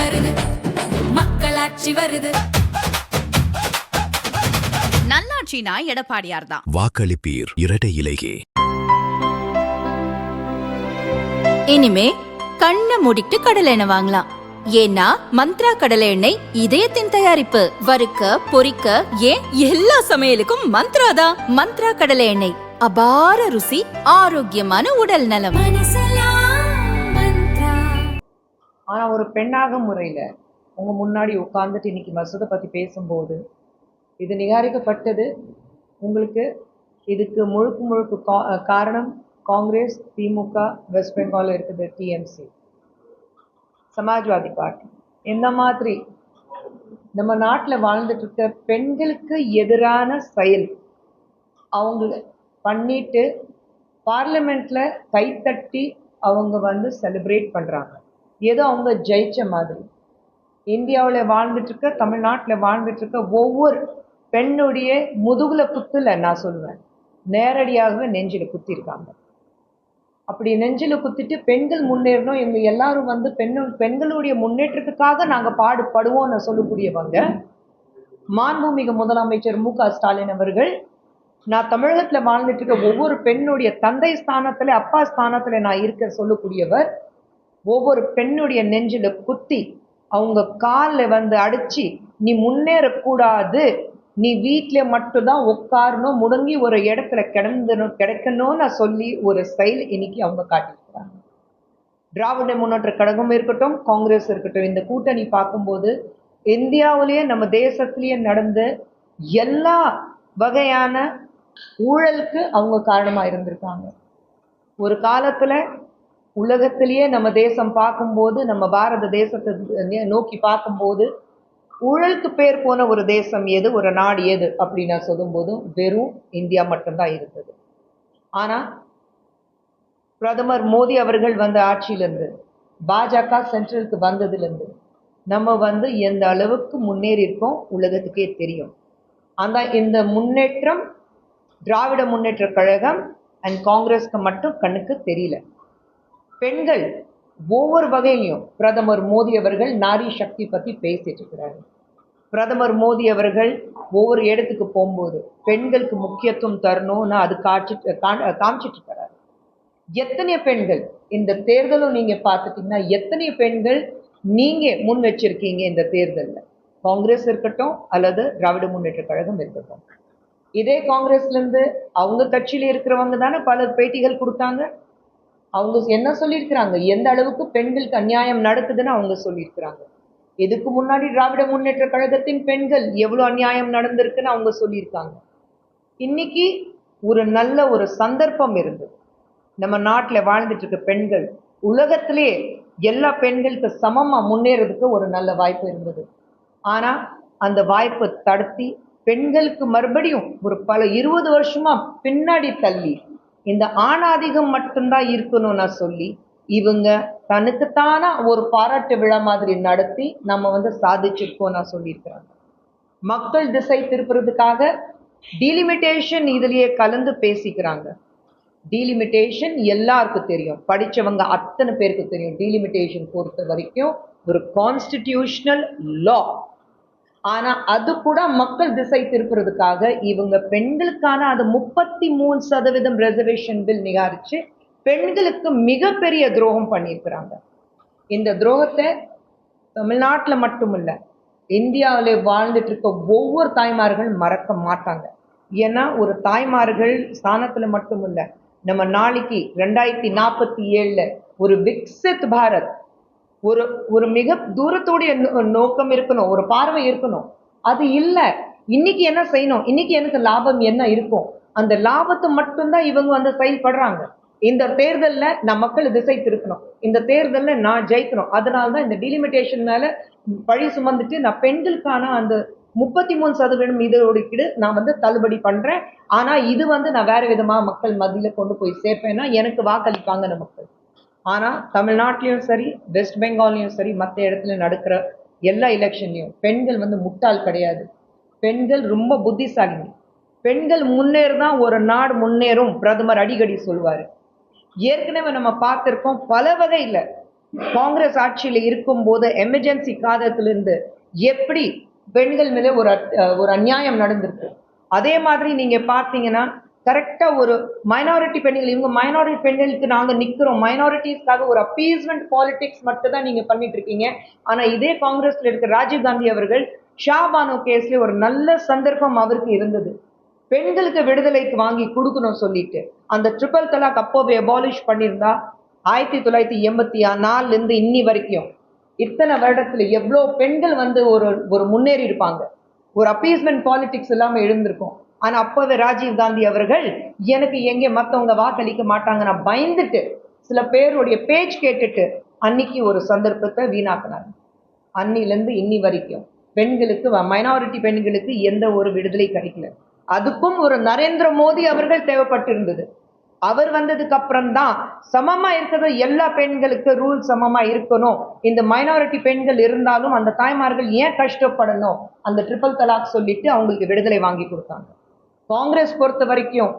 வருது, மக்களாட்சி வருது. நல்லாட்சினா எடப்பாடியார் தான். வாக்களிப்பீர் இரட்டை இலையே. இனிமே கண்ணை மூடிட்டு கடலை எண்ணெய் வாங்கலாம். ஏன்னா மந்த்ரா கடலை எண்ணெய் இதயத்தின் தயாரிப்பு. வறுக்க பொரிக்க ஏன் எல்லா சமையலுக்கும் மந்த்ரா தான். மந்த்ரா கடலை எண்ணெய், அபார ருசி, ஆரோக்கியமான உடல் நலம். ஆனா ஒரு பெண்ணாக முறையில உங்க முன்னாடி உட்கார்ந்துட்டு இன்னைக்கு மசூதை பத்தி பேசும்போது இது நிகாரிக்கப்பட்டது. உங்களுக்கு இதுக்கு முழுக்க காரணம் காங்கிரஸ், திமுக, வெஸ்ட் பெங்கால் இருக்குது டிஎம்சி, சமாஜ்வாதி பார்ட்டி. இந்த மாதிரி நம்ம நாட்டில் வாழ்ந்துட்டு இருக்க பெண்களுக்கு எதிரான செயல் அவங்க பண்ணிட்டு பார்லிமெண்ட்ல கைத்தட்டி அவங்க செலிப்ரேட் பண்றாங்க. ஏதோ அவங்க ஜெயிச்ச மாதிரி. இந்தியாவில் வாழ்ந்துட்டு இருக்க, தமிழ்நாட்டில் வாழ்ந்துட்டு இருக்க ஒவ்வொரு பெண்ணுடைய முதுகுல குத்துல நான் சொல்லுவேன், நேரடியாகவே நெஞ்சில குத்திருக்காங்க. அப்படி நெஞ்சில குத்திட்டு பெண்கள் முன்னேறணும், எங்க எல்லாரும் பெண்களுடைய முன்னேற்றத்துக்காக நாங்க பாடுபடுவோம்னு சொல்லக்கூடியவங்க மாண்புமிகு முதலமைச்சர் மு.க. ஸ்டாலின் அவர்கள். நான் தமிழகத்துல வாழ்ந்துட்டு இருக்க ஒவ்வொரு பெண்ணுடைய தந்தை ஸ்தானத்துல, அப்பா ஸ்தானத்துல நான் இருக்க சொல்லக்கூடியவர். ஒவ்வொரு பெண்ணுடைய நெஞ்சில குத்தி அவங்க காலில் அடிச்சு, நீ முன்னேறக்கூடாது, நீ வீட்டுல மட்டும்தான் உட்காரணும், முடங்கி ஒரு இடத்துல கிடைக்கணும்னு சொல்லி ஒரு செயல் இன்னைக்கு அவங்க காட்டியிருக்கிறாங்க. திராவிட முன்னேற்ற கழகம் இருக்கட்டும், காங்கிரஸ் இருக்கட்டும், இந்த கூட்டணி பார்க்கும்போது இந்தியாவிலேயே நம்ம தேசத்திலேயே நடந்த எல்லா வகையான ஊழலுக்கு அவங்க காரணமா இருந்திருக்காங்க. ஒரு காலத்துல உலகத்திலேயே நம்ம தேசம் பார்க்கும்போது, நம்ம பாரத தேசத்தை நோக்கி பார்க்கும்போது ஊழலுக்கு பேர் போன ஒரு தேசம் எது, ஒரு நாடு எது அப்படின்னு நான் சொல்லும்போது வெறும் இந்தியா மட்டும்தான் இருந்தது. ஆனா பிரதமர் மோடி அவர்கள் ஆட்சியிலிருந்து, பாஜக சென்ட்ரலுக்கு வந்ததுலேருந்து நம்ம எந்த அளவுக்கு முன்னேறி இருக்கோம் உலகத்துக்கே தெரியும். இந்த முன்னேற்றம் திராவிட முன்னேற்ற கழகம் அண்ட் காங்கிரஸ்க்கு மட்டும் கண்ணுக்கு தெரியல. பெண்கள் ஒவ்வொரு வகையிலையும் பிரதமர் மோடி அவர்கள் நாரி சக்தி பத்தி பேசிட்டு இருக்கிறாரு. பிரதமர் மோடி அவர்கள் ஒவ்வொரு இடத்துக்கு போகும்போது பெண்களுக்கு முக்கியத்துவம் தரணும்னு அது காமிச்சிட்டு இருக்கிறாரு. எத்தனை பெண்கள் இந்த தேர்தலும் நீங்க பார்த்துட்டீங்கன்னா, எத்தனை பெண்கள் நீங்க முன் வச்சிருக்கீங்க இந்த தேர்தலில், காங்கிரஸ் இருக்கட்டும் அல்லது திராவிட முன்னேற்ற கழகம் இருக்கட்டும். இதே காங்கிரஸ்ல இருந்து அவங்க கட்சியில இருக்கிறவங்க தானே பல பேட்டிகள் கொடுத்தாங்க. அவங்க என்ன சொல்லியிருக்கிறாங்க, எந்த அளவுக்கு பெண்களுக்கு அநியாயம் நடக்குதுன்னு அவங்க சொல்லியிருக்கிறாங்க. இதுக்கு முன்னாடி திராவிட முன்னேற்ற கழகத்தின் பெண்கள் எவ்வளவு அநியாயம் நடந்திருக்குன்னு அவங்க சொல்லியிருக்காங்க. இன்னைக்கு ஒரு நல்ல ஒரு சந்தர்ப்பம் இருந்து நம்ம நாட்டில் வாழ்ந்துட்டு இருக்க பெண்கள் உலகத்திலே எல்லா பெண்களுக்கு சமமா முன்னேறதுக்கு ஒரு நல்ல வாய்ப்பு இருந்தது. ஆனா அந்த வாய்ப்பை தடுத்தி பெண்களுக்கு மறுபடியும் ஒரு 20 வருஷமா பின்னாடி தள்ளி இந்த ஆணாதிக்கம் மட்டும்தான் இருக்கணும்னா சொல்லி இவங்க தனக்குத்தான ஒரு பாராட்டு விழா மாதிரி நடத்தி நம்ம சாதிச்சிருக்கோம் நான் சொல்லியிருக்கிறாங்க. மக்கள் திசை திருப்புறதுக்காக டீலிமிட்டேஷன் இதுலயே கலந்து பேசிக்கிறாங்க. டீலிமிட்டேஷன் எல்லாருக்கும் தெரியும், படிச்சவங்க அத்தனை பேருக்கு தெரியும். டீலிமிட்டேஷன் பொறுத்த வரைக்கும் ஒரு கான்ஸ்டிடியூஷனல் லா. ஆனா அது கூட மக்கள் திசை திருப்புறதுக்காக இவங்க பெண்களுக்கான அது 33% ரிசர்வேஷன் பில் நிகாரிச்சு பெண்களுக்கு மிகப்பெரிய துரோகம் பண்ணியிருக்கிறாங்க. இந்த துரோகத்தை தமிழ்நாட்டில் மட்டுமில்ல, இந்தியாவிலே வாழ்ந்துட்டு இருக்க ஒவ்வொரு தாய்மார்கள் மறக்க மாட்டாங்க. ஏன்னா ஒரு தாய்மார்கள் ஸ்தானத்துல மட்டுமில்ல, நம்ம நாளைக்கு 2047 ஒரு விக்சித் பாரத், ஒரு மிக தூரத்தோடைய நோக்கம் இருக்கணும், ஒரு பார்வை இருக்கணும். அது இல்லை. இன்னைக்கு என்ன செய்யணும், இன்னைக்கு எனக்கு லாபம் என்ன இருக்கும், அந்த லாபத்தை மட்டும்தான் இவங்க செயல்படுறாங்க. இந்த தேர்தலில் நான் மக்கள் திசை திருக்கணும், இந்த தேர்தலில் நான் ஜெயிக்கணும், அதனால்தான் இந்த டிலிமிட்டேஷன் மேல பழி சுமந்துட்டு நான் பெண்களுக்கான அந்த 33% இதோடு நான் தள்ளுபடி பண்றேன். ஆனா இது நான் வேற விதமா மக்கள் மத்தியில கொண்டு போய் சேர்ப்பேன்னா எனக்கு வாக்களிப்பாங்க நம்ம மக்கள். ஆனா தமிழ்நாட்டிலையும் சரி, வெஸ்ட் பெங்கால்லையும் சரி, மற்ற இடத்துல நடக்கிற எல்லா எலெக்ஷன்லையும் பெண்கள் முட்டாள் கிடையாது. பெண்கள் ரொம்ப புத்திசாலிங்க. பெண்கள் முன்னேறுதான் ஒரு நாடு முன்னேறும் பிரதமர் அடிக்கடி சொல்வாரு. ஏற்கனவே நம்ம பார்த்திருக்கோம், பல வகையில காங்கிரஸ் ஆட்சியில இருக்கும்போது எமர்ஜென்சி காலத்திலிருந்து எப்படி பெண்கள் மேல ஒரு அநியாயம் நடந்திருக்கு. அதே மாதிரி நீங்க பார்த்தீங்கன்னா கரெக்டா ஒரு மைனாரிட்டி பெண்கள், இவங்க மைனாரிட்டி பெண்களுக்கு நாங்க நிக்கிறோம், மைனாரிட்டிஸ்க்காக ஒரு அப்பீஸ்மெண்ட் பாலிடிக்ஸ் மட்டும் தான் நீங்க பண்ணிட்டு இருக்கீங்க. ஆனா இதே காங்கிரஸ்ல இருக்க ராஜீவ் காந்தி அவர்கள் ஷாபானோ கேஸ்ல ஒரு நல்ல சந்தர்ப்பம் அவருக்கு இருந்தது. பெண்களுக்கு விடுதலைக்கு வாங்கி கொடுக்கணும் சொல்லிட்டு அந்த ட்ரிபிள் தலாக் அப்போவே அபாலிஷ் பண்ணியிருந்தா 1984 இருந்து இன்னி வரைக்கும் இத்தனை வருடத்துல எவ்வளோ பெண்கள் வந்து ஒரு முன்னேறி இருப்பாங்க, ஒரு அப்பீஸ்மெண்ட் பாலிடிக்ஸ் இல்லாம எழுந்திருக்கும். ஆனா அப்பவே ராஜீவ் காந்தி அவர்கள் எனக்கு எங்கே மத்தவங்க வாக்களிக்க மாட்டாங்க நான் பயந்துட்டு சில பேருடைய பேச்சு கேட்டுட்டு அன்னைக்கு ஒரு சந்தர்ப்பத்தை வீணாக்குனாங்க. அன்னிலிருந்து இன்னி வரைக்கும் பெண்களுக்கு, மைனாரிட்டி பெண்களுக்கு எந்த ஒரு விடுதலை கிடைக்கல. அதுக்கும் ஒரு நரேந்திர மோடி அவர்கள் தேவைப்பட்டிருந்தது. அவர் வந்ததுக்கு அப்புறம் தான் சமமா இருக்கிறது, எல்லா பெண்களுக்கு ரூல் சமமா இருக்கணும். இந்த மைனாரிட்டி பெண்கள் இருந்தாலும் அந்த தாய்மார்கள் ஏன் கஷ்டப்படணும், அந்த ட்ரிபிள் தலாக் சொல்லிட்டு அவங்களுக்கு விடுதலை வாங்கி கொடுத்தாங்க. காங்கிரஸ் பொறுத்த வரைக்கும்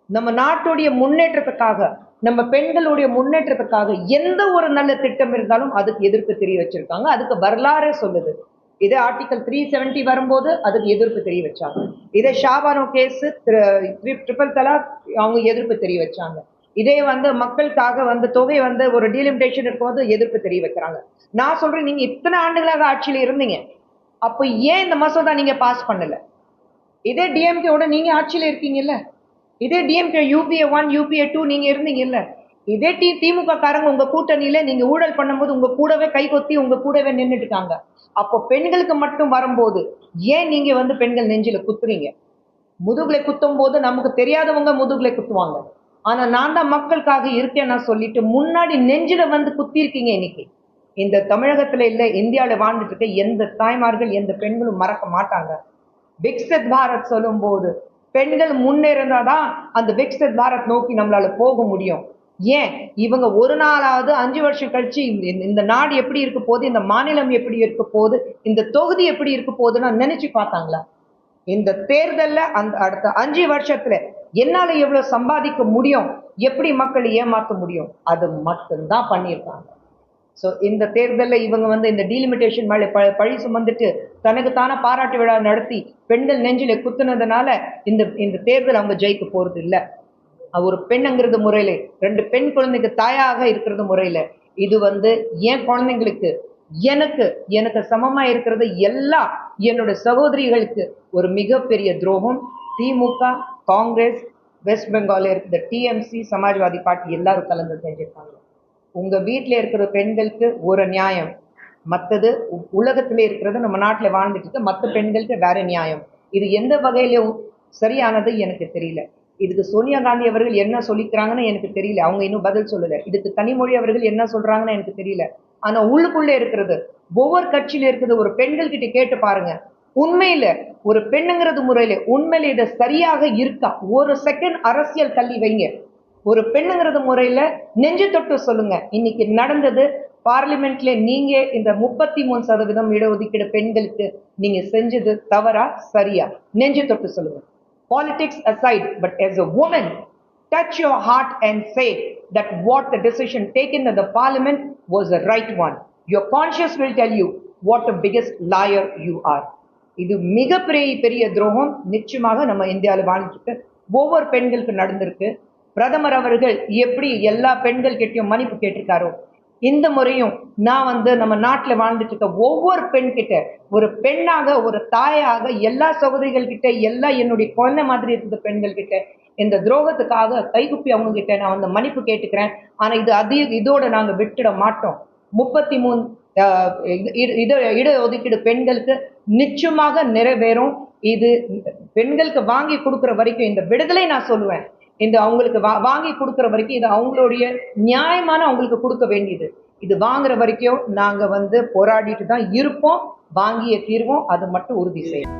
நம்ம நாட்டுடைய முன்னேற்றத்துக்காக, நம்ம பெண்களுடைய முன்னேற்றத்துக்காக எந்த ஒரு நல்ல திட்டம் இருந்தாலும் அதுக்கு எதிர்ப்பு தெரிய வச்சிருக்காங்க. அதுக்கு வரலாறே சொல்லுது. இதே ஆர்டிகல் 370 வரும்போது அதுக்கு எதிர்ப்பு தெரிய வச்சாங்க. இதே ஷாபானோ கேஸ் ட்ரிபிள் தலாக் அவங்க எதிர்ப்பு தெரிய வச்சாங்க. இதே வந்து மக்களுக்காக வந்து தொகை வந்து ஒரு டீலிமிட்டேஷன் இருக்கும்போது எதிர்ப்பு தெரிய வைக்கிறாங்க. நான் சொல்றேன், நீங்க இத்தனை ஆண்டுகளாக ஆட்சியில இருந்தீங்க, அப்ப ஏன் இந்த மசோதா நீங்க பாஸ் பண்ணல? இதே டிஎம்கேவோட நீங்க ஆட்சியில இருக்கீங்கல்ல, இதே டிஎம்கே UPA 1 UPA 2 நீங்க இருந்தீங்கல்ல, இதே திமுக காரங்க உங்க கூட்டணியில நீங்க ஊழல் பண்ணும்போது உங்க கூடவே கை கொத்தி உங்க கூடவே நின்றுட்டு இருக்காங்க. அப்போ பெண்களுக்கு மட்டும் வரும்போது ஏன் நீங்க வந்து பெண்கள் நெஞ்சில குத்துறீங்க? முதுகுலை குத்தும் போது நமக்கு தெரியாதவங்க முதுகுலை குத்துவாங்க. ஆனா நான் தான் மக்களுக்காக இருக்கேன்னு சொல்லிட்டு முன்னாடி நெஞ்சில வந்து குத்தி இருக்கீங்க. இன்னைக்கு இந்த தமிழகத்துல இல்ல, இந்தியாவில வாழ்ந்துட்டு இருக்க எந்த தாய்மார்கள் எந்த பெண்களும் மறக்க மாட்டாங்க. விக்சித் பாரத் சொல்லும் போது பெண்கள் முன்னேறினாதான் அந்த விக்சித் பாரத் நோக்கி நம்மளால போக முடியும். ஏன் இவங்க ஒரு நாளாவது 5 வருஷம் கழிச்சு இந்த நாடு எப்படி இருக்க போகுது, இந்த மாநிலம் எப்படி இருக்க போகுது, இந்த தொகுதி எப்படி இருக்க போகுதுன்னு நினைச்சு பார்த்தாங்களா? இந்த தேர்தல்ல அந்த அடுத்த 5 வருஷத்துல என்னால எவ்வளவு சம்பாதிக்க முடியும், எப்படி மக்களை ஏமாற்ற முடியும், அது மட்டும்தான் பண்ணியிருக்காங்க. ஸோ இந்த தேர்தலில் இவங்க வந்து இந்த டீலிமிட்டேஷன் மேலே பழி சுமந்துட்டு தனக்கு தானே பாராட்டு விழா நடத்தி பெண்கள் நெஞ்சில குத்துனதுனால இந்த தேர்தல் அவங்க ஜெயிக்க போறது இல்லை. ஒரு பெண்ணுங்கிறது முறையில 2 பெண் குழந்தைக்கு தாயாக இருக்கிறது முறையில இது வந்து என் குழந்தைங்களுக்கு எனக்கு சமமா இருக்கிறது எல்லாம் என்னோட சகோதரிகளுக்கு ஒரு மிகப்பெரிய துரோகம். திமுக, காங்கிரஸ், வெஸ்ட் பெங்கால இருக்கிற TMC, சமாஜ்வாதி பார்ட்டி எல்லாரும் கலந்து செஞ்சிருக்காங்க. உங்க வீட்டுல இருக்கிற பெண்களுக்கு ஒரு நியாயம், மற்றது உலகத்துல இருக்கிறது நம்ம நாட்டுல வாழ்ந்துட்டு இருக்க மற்ற பெண்களுக்கு வேற நியாயம். இது எந்த வகையிலும் சரியானது எனக்கு தெரியல. இதுக்கு சோனியா காந்தி அவர்கள் என்ன சொல்லிக்கிறாங்கன்னு எனக்கு தெரியல, அவங்க இன்னும் பதில் சொல்லல. இதுக்கு கனிமொழி அவர்கள் என்ன சொல்றாங்கன்னு எனக்கு தெரியல. ஆனா உள்ளுக்குள்ள இருக்கிறது ஒவ்வொரு கட்சியில இருக்கிறது ஒரு பெண்கள் கிட்ட கேட்டு பாருங்க. உண்மையில ஒரு பெண்ணுங்கிறது முறையில உண்மையில இதை சரியாக இருக்கா? ஒரு செகண்ட் அரசியல் தள்ளி வைங்க. ஒரு பெண்ணுங்கிறது முறையில நெஞ்சு தொட்டு சொல்லுங்க, இன்னைக்கு நடந்தது பார்லிமெண்ட்ல நீங்க இந்த 33% இடஒதுக்கீடு பெண்களுக்கு நீங்க செஞ்சது தவறா சரியா? நெஞ்சு தொட்டு சொல்லுங்க. Politics aside, but as a woman, touch your heart and say that what the decision taken at the parliament was the right one. Your conscience will tell you what the biggest liar you are. இது மிகப்பெரிய துரோகம் நிச்சயமாக நம்ம இந்தியாவில் வாழ்ந்துட்டு ஒவ்வொரு பெண்களுக்கு நடந்திருக்கு. பிரதமர் அவர்கள் எப்படி எல்லா பெண்கள் கிட்டையும் மன்னிப்பு கேட்டிருக்காரோ, இந்த முறையும் நான் வந்து நம்ம நாட்டில் வாழ்ந்துட்டு இருக்க ஒவ்வொரு பெண் கிட்ட, ஒரு பெண்ணாக ஒரு தாயாக எல்லா சகோதரிகள் கிட்ட, எல்லா என்னுடைய குழந்தை மாதிரி இருக்கிற பெண்கள் கிட்ட இந்த துரோகத்துக்காக கைகுப்பி அவங்க கிட்ட நான் வந்து மன்னிப்பு கேட்டுக்கிறேன். ஆனா இதோட நாங்க விட்டுட மாட்டோம். 33 இடஒதுக்கீடு பெண்களுக்கு நிச்சயமாக நிறைவேறும். இது பெண்களுக்கு வாங்கி கொடுக்குற வரைக்கும் இந்த விடுதலை நான் சொல்லுவேன், இந்த அவங்களுக்கு வாங்கி கொடுக்குற வரைக்கும் இது அவங்களுடைய நியாயமான அவங்களுக்கு கொடுக்க வேண்டியது. இது வாங்குற வரைக்கும் நாங்க வந்து போராடிட்டு தான் இருப்போம், வாங்கிய தீர்வோம், அது மட்டும் உறுதி செய்யும்.